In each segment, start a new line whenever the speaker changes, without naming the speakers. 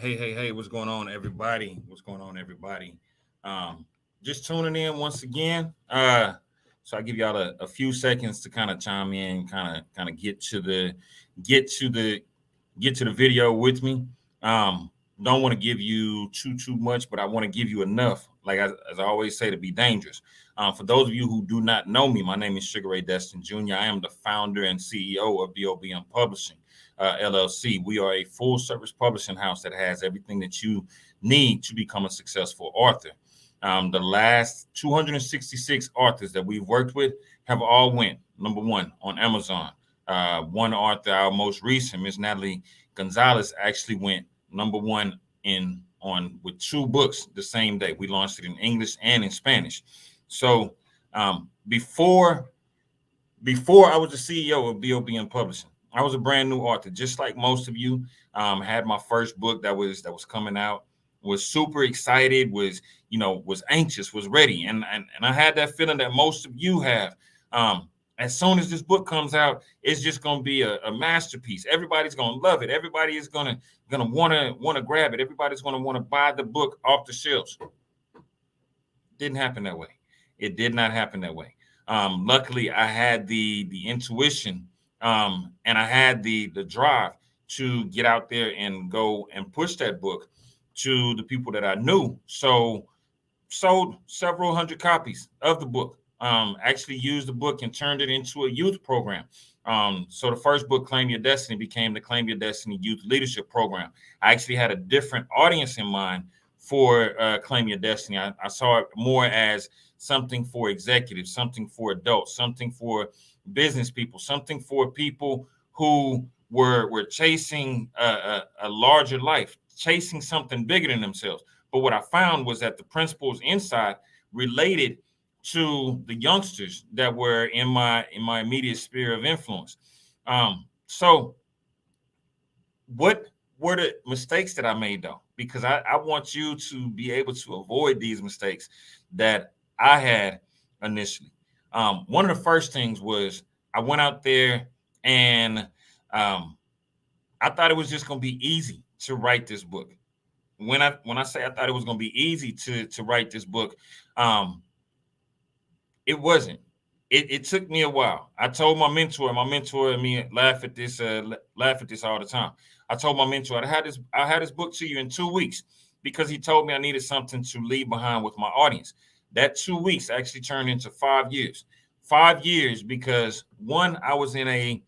Hey, what's going on, everybody? What's going on, everybody? Um, just tuning in once again. So I give y'all a few seconds to kind of chime in, kind of get to the get to the video with me. Um, don't want to give you too much, but I want to give you enough, like as I always say, to be dangerous. For those of you who do not know me, my name is Sugar Ray Destin Jr. I am the founder and CEO of BOBM Publishing. LLC. We are a full service publishing house that has everything that you need to become a successful author. The last 266 authors that we've worked with have all went number one on Amazon. One author, our most recent, Miss Natalie Gonzalez, actually went number one in on with two books the same day. We launched it in English and in Spanish. So before I was the CEO of BOBM Publishing, I was a brand new author, just like most of you. Had my first book that was coming out. Was super excited. Was anxious. Was ready. And I had that feeling that most of you have. As soon as this book comes out, it's just going to be a masterpiece. Everybody's going to love it. Everybody is gonna want to grab it. Everybody's going to want to buy the book off the shelves. Didn't happen that way. It did not happen that way. Luckily, I had the intuition, and I had the drive to get out there and go and push that book to the people that I knew. So sold several hundred copies of the book. Actually used the book and turned it into a youth program. So the first book, Claim Your Destiny, became the Claim Your Destiny Youth Leadership Program. I actually had a different audience in mind for Claim Your Destiny. I saw it more as something for executives, something for adults, something for business people, something for people who were chasing a larger life, chasing something bigger than themselves. But what I found was that the principles inside related to the youngsters that were in my immediate sphere of influence. So what were the mistakes that I made though? Because I want you to be able to avoid these mistakes that I had initially. One of the first things was I went out there and I thought it was just going to be easy to write this book. When I say I thought it was going to be easy to write this book, it wasn't. It took me a while. I told my mentor and me laugh at this all the time. I told my mentor I had this book to you in 2 weeks because he told me I needed something to leave behind with my audience. That 2 weeks actually turned into 5 years. 5 years because one, I was in a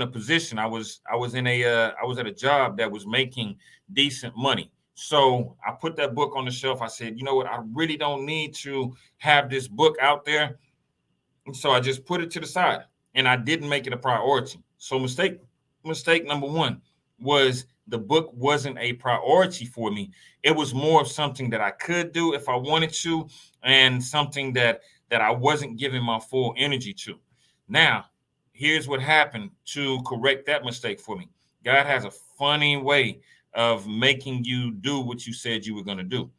position. I was at a job that was making decent money. So I put that book on the shelf. I said, you know what? I really don't need to have this book out there. And so I just put it to the side and I didn't make it a priority. So mistake number one was the book wasn't a priority for me. It was more of something that I could do if I wanted to, and something that I wasn't giving my full energy to. Now, here's what happened to correct that mistake for me. God has a funny way of making you do what you said you were going to do.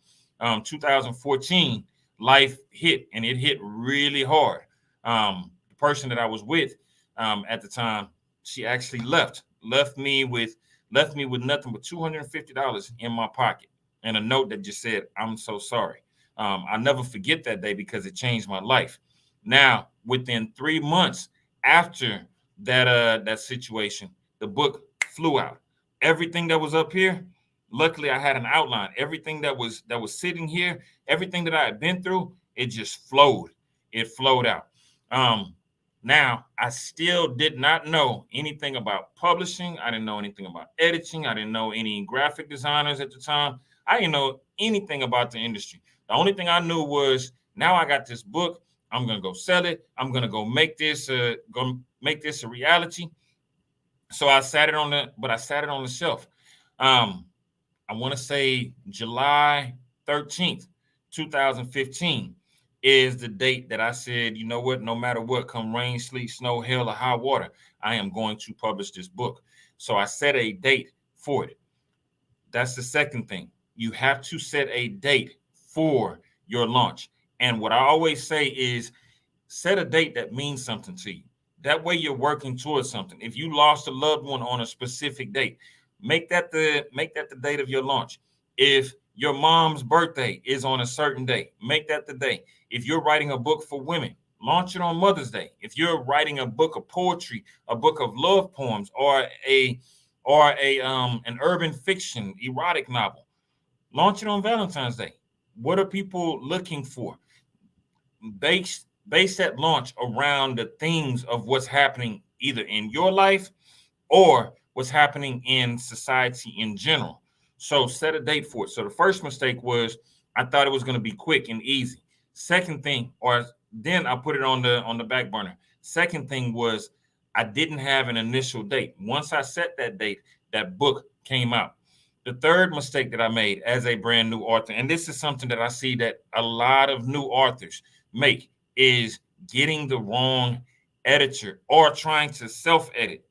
2014, life hit, and it hit really hard. The person that I was with at the time, she actually left me with nothing but $250 in my pocket and a note that just said, "I'm so sorry." I'll never forget that day because it changed my life. Now, within 3 months after that situation, the book flew out. Everything that was up here, luckily I had an outline. Everything that was sitting here, everything that I had been through, it just flowed. It flowed out. Now, I still did not know anything about publishing. I didn't know anything about editing. I didn't know any graphic designers at the time. I didn't know anything about the industry. The only thing I knew was now I got this book. I'm gonna go sell it. I'm gonna go make this a reality. So I sat it on the shelf. Um, I want to say July 13th, 2015 is the date that I said, you know what, no matter what, come rain, sleet, snow, hail, or high water, I am going to publish this book. So I set a date for it. That's the second thing. You have to set a date for your launch. And what I always say is set a date that means something to you. That way you're working towards something. If you lost a loved one on a specific date, Make that the date of your launch. If your mom's birthday is on a certain day, make that the day. If you're writing a book for women, launch it on Mother's Day. If you're writing a book of poetry, a book of love poems, or an urban fiction erotic novel, launch it on Valentine's Day. What are people looking for? Base that launch around the themes of what's happening either in your life or what's happening in society in general. So set a date for it. So the first mistake was I thought it was going to be quick and easy. Second thing, or then I put it on the back burner. Second thing was I didn't have an initial date. Once I set that date, that book came out. The third mistake that I made as a brand new author, and this is something that I see that a lot of new authors make, is getting the wrong editor or trying to self-edit.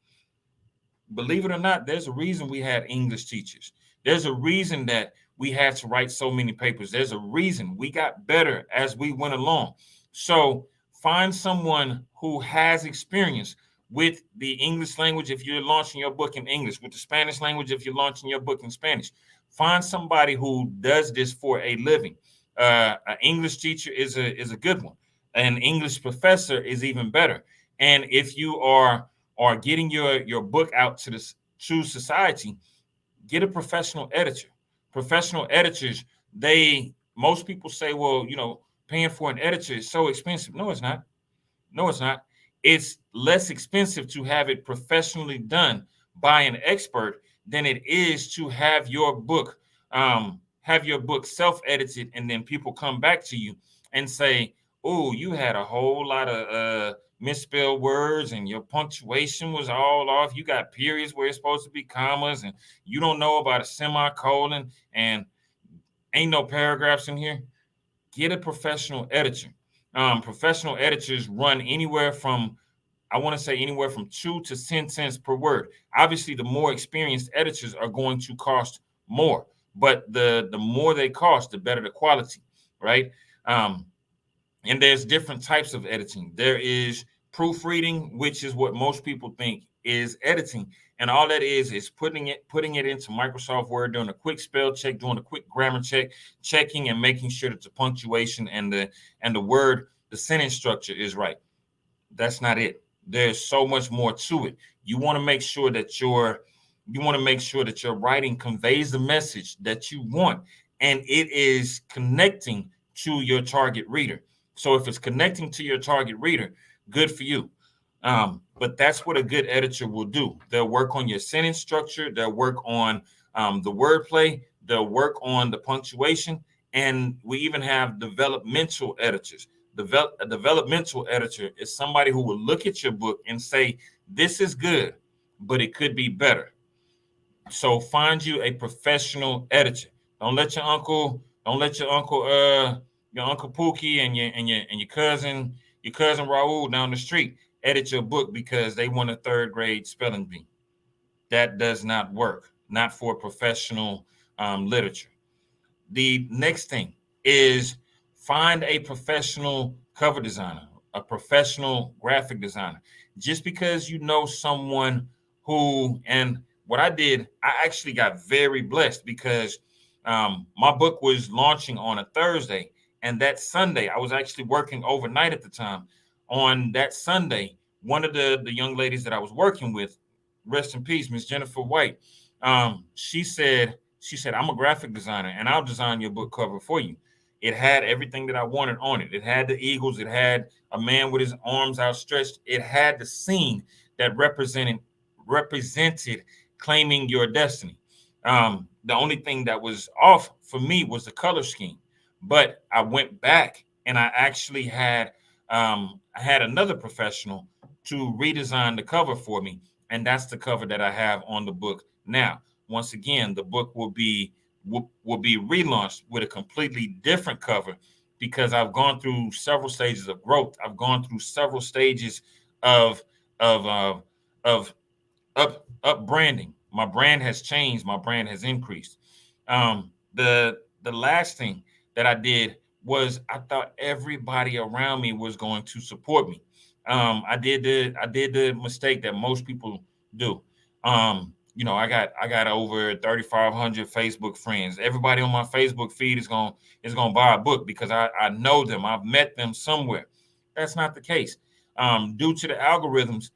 Believe it or not, there's a reason we had English teachers. There's a reason that we had to write so many papers. There's a reason we got better as we went along. So find someone who has experience with the English language if you're launching your book in English, with the Spanish language if you're launching your book in Spanish. Find somebody who does this for a living. An English teacher is a good one. An English professor is even better. And if you are getting your book out to society, get a professional editor. Professional editors, most people say, well, paying for an editor is so expensive. No, it's not. No, it's not. It's less expensive to have it professionally done by an expert than it is to have your book self-edited, and then people come back to you and say, oh, you had a whole lot of misspelled words and your punctuation was all off. You got periods where it's supposed to be commas, and you don't know about a semicolon, and ain't no paragraphs in here. Get a professional editor. Professional editors run anywhere from, I want to say, anywhere from 2 to 10 cents per word. Obviously, the more experienced editors are going to cost more, but the more they cost, the better the quality, right? And there's different types of editing. There is proofreading, which is what most people think is editing. And all that is putting it into Microsoft Word, doing a quick spell check, doing a quick grammar check, checking and making sure that the punctuation and the word, the sentence structure is right. That's not it. There's so much more to it. You want to make sure that your writing conveys the message that you want, and it is connecting to your target reader. So if it's connecting to your target reader, good for you. But that's what a good editor will do. They'll work on your sentence structure. They'll work on the wordplay. They'll work on the punctuation. And we even have developmental editors. A developmental editor is somebody who will look at your book and say, this is good, but it could be better. So find you a professional editor. Don't let your uncle Pookie and your cousin Raul down the street edit your book because they want a third grade spelling bee. That does not work. Not for professional literature. The next thing is find a professional cover designer, a professional graphic designer. Just because you know someone who, and what I did, I actually got very blessed because my book was launching on a Thursday, and that Sunday, I was actually working overnight at the time. On that Sunday, one of the young ladies that I was working with, rest in peace, Miss Jennifer White, she said, I'm a graphic designer and I'll design your book cover for you. It had everything that I wanted on it. It had the eagles. It had a man with his arms outstretched. It had the scene that represented claiming your destiny. The only thing that was off for me was the color scheme. But I went back and I actually had another professional to redesign the cover for me, and that's the cover that I have on the book now. Once again, the book will be relaunched with a completely different cover because I've gone through several stages of growth. I've gone through several stages of up branding. My brand has changed. My brand has increased. The last thing that I did was I thought everybody around me was going to support me. I did the mistake that most people do. I got over 3,500 Facebook friends. Everybody on my Facebook feed is gonna buy a book because I know them. I've met them somewhere. That's not the case. Due to the algorithms,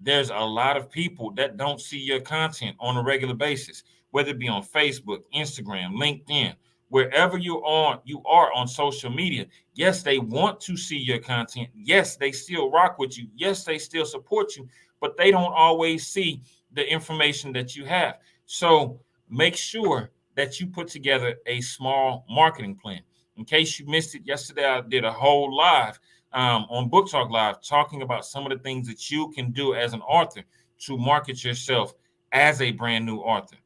there's a lot of people that don't see your content on a regular basis, whether it be on Facebook, Instagram, LinkedIn, wherever you are on social media. Yes, they want to see your content. Yes, they still rock with you. Yes, they still support you, but they don't always see the information that you have. So make sure that you put together a small marketing plan. In case you missed it yesterday, I did a whole live on Book Talk Live, talking about some of the things that you can do as an author to market yourself as a brand new author.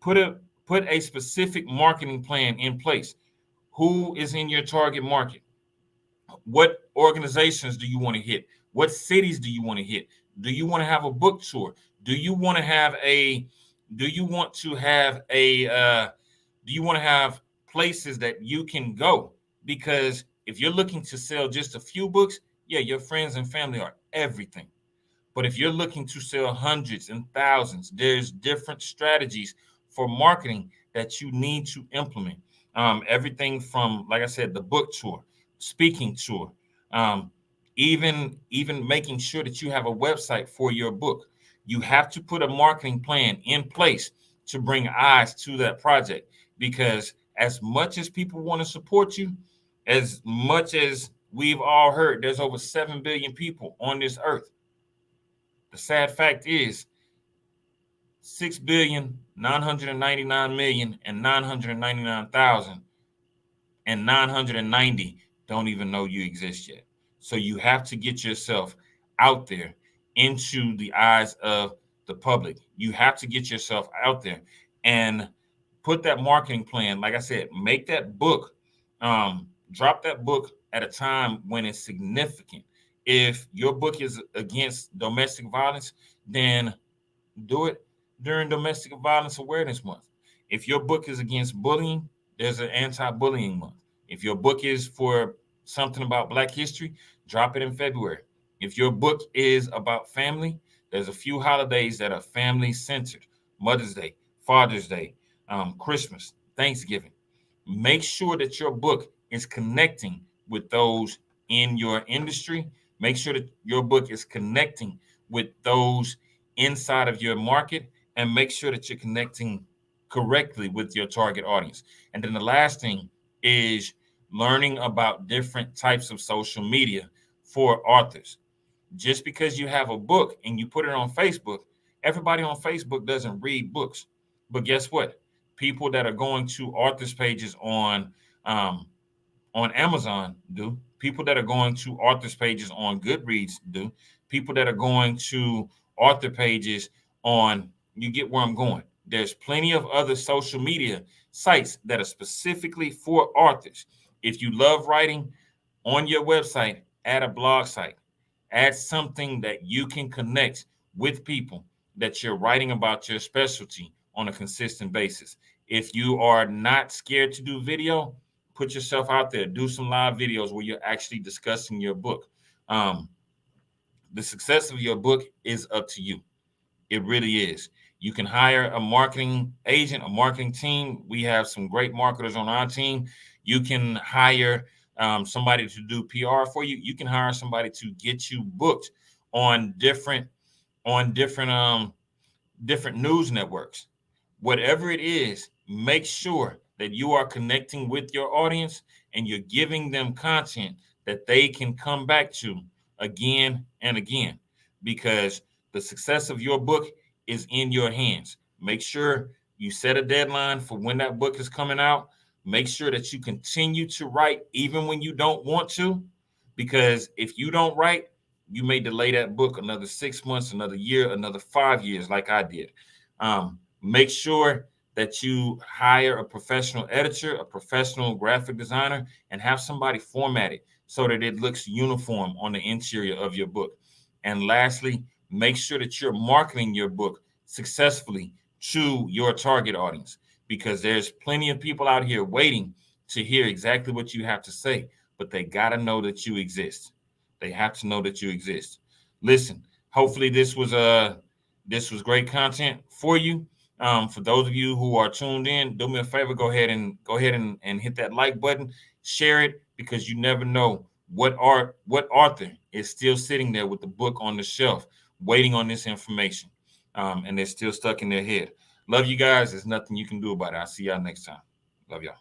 Put a put a specific marketing plan in place. Who is in your target market? What organizations do you want to hit? What cities do you want to hit? Do you want to have a book tour? Do you want to have a do you want to have a do you want to have places that you can go? Because if you're looking to sell just a few books, yeah, your friends and family are everything. But if you're looking to sell hundreds and thousands, there's different strategies for marketing that you need to implement. Everything from, like I said, the book tour, speaking tour, um, even making sure that you have a website for your book. You have to put a marketing plan in place to bring eyes to that project, because as much as people want to support you, as much as we've all heard, there's over 7 billion people on this earth. The sad fact is 6,999,999,990 don't even know you exist yet. So you have to get yourself out there into the eyes of the public. You have to get yourself out there and put that marketing plan. Like I said, make that book, drop that book at a time when it's significant. If your book is against domestic violence, then do it during Domestic Violence Awareness Month. If your book is against bullying, there's an anti-bullying month. If your book is for something about Black history, drop it in February. If your book is about family, there's a few holidays that are family centered: Mother's Day, Father's Day, Christmas, Thanksgiving. Make sure that your book is connecting with those in your industry. Make sure that your book is connecting with those inside of your market, and make sure that you're connecting correctly with your target audience. And then the last thing is learning about different types of social media for authors. Just because you have a book and you put it on Facebook, everybody on Facebook doesn't read books. But guess what? People that are going to authors pages um, on Amazon do. People that are going to authors pages on Goodreads do. People that are going to author pages on, you get where I'm going. There's plenty of other social media sites that are specifically for authors. If you love writing, on your website, add a blog site, add something that you can connect with people that you're writing about your specialty on a consistent basis. If you are not scared to do video, put yourself out there, do some live videos where you're actually discussing your book. Um, the success of your book is up to you. It really is. You can hire a marketing agent, a marketing team. We have some great marketers on our team. You can hire somebody to do PR for you. You can hire somebody to get you booked on different news networks. Whatever it is, make sure that you are connecting with your audience and you're giving them content that they can come back to again and again, because the success of your book is in your hands. Make sure you set a deadline for when that book is coming out. Make sure that you continue to write even when you don't want to, because if you don't write, you may delay that book another 6 months, another year, another 5 years, like I did. Make sure that you hire a professional editor, a professional graphic designer, and have somebody format it so that it looks uniform on the interior of your book. And lastly, make sure that you're marketing your book successfully to your target audience, because there's plenty of people out here waiting to hear exactly what you have to say, but they got to know that you exist. They have to know that you exist. Listen, hopefully this was this was great content for you. For those of you who are tuned in, do me a favor, go ahead and hit that like button, share it, because you never know what author is still sitting there with the book on the shelf, waiting on this information, and they're still stuck in their head. Love you guys. There's nothing you can do about it. I'll see y'all next time. Love y'all.